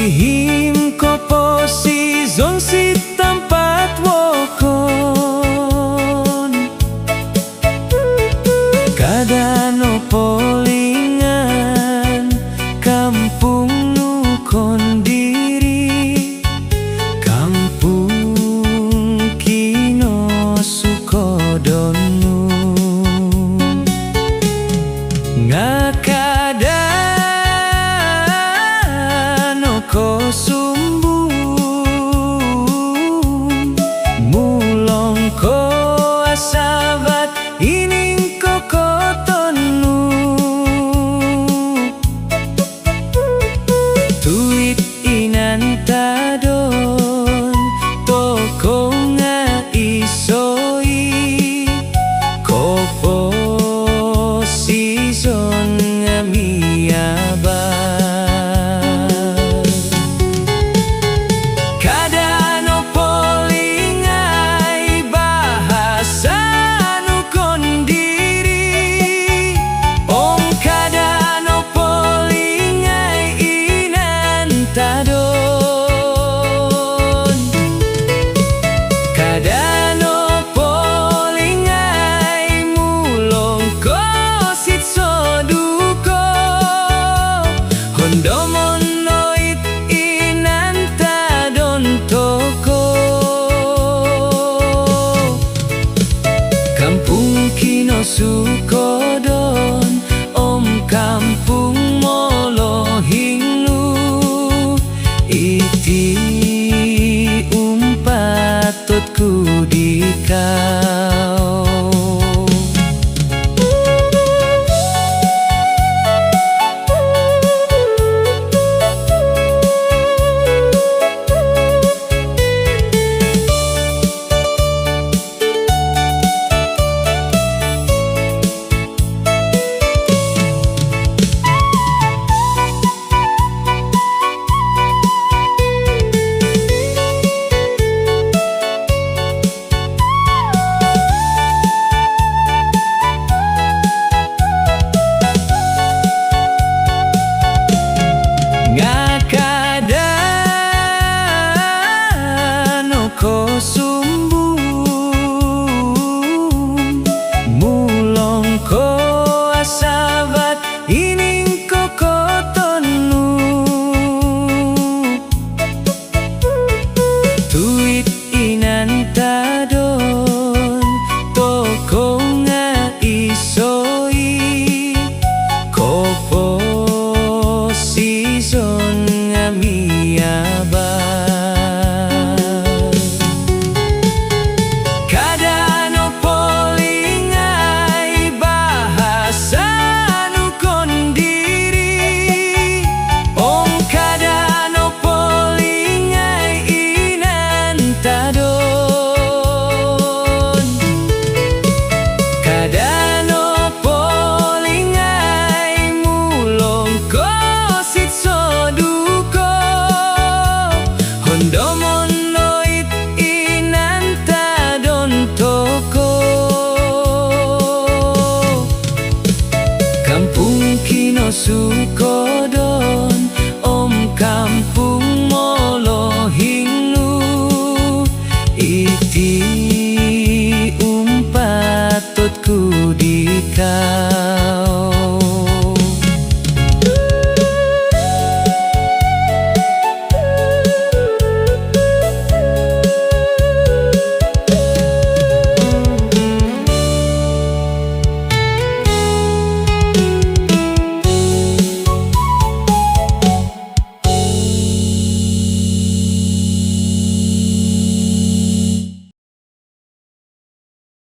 Ihim kopo si zon si tempat wokon kadano polingan kampung nukon diri kampung kino sukodonu ngakadano ko sumbung mulong ko asabat ining ko kotonu tuit inantadon toko nga isoi kopo season nga miyabar kadano polingay bahasa nukon diri om kadano polingay inantadon kadano polingay mulong ko sitsoduko hondomon noit inantadon toko kampung kino sukodon om kampung molo hingnu iti umpatutku di kau ngakadano ko sumbung mulong ko asabat ining ko kotonu tuit inantadon toko nga isoi kopo season nga miyabar kadano polingay bahasa nukon diri om kadano polingay inantadon kadano polingay mulong ko sitsoduko hondomon noit inantadon toko kampung kino sukodon om kampung molo hingnu iti umpatutku di kau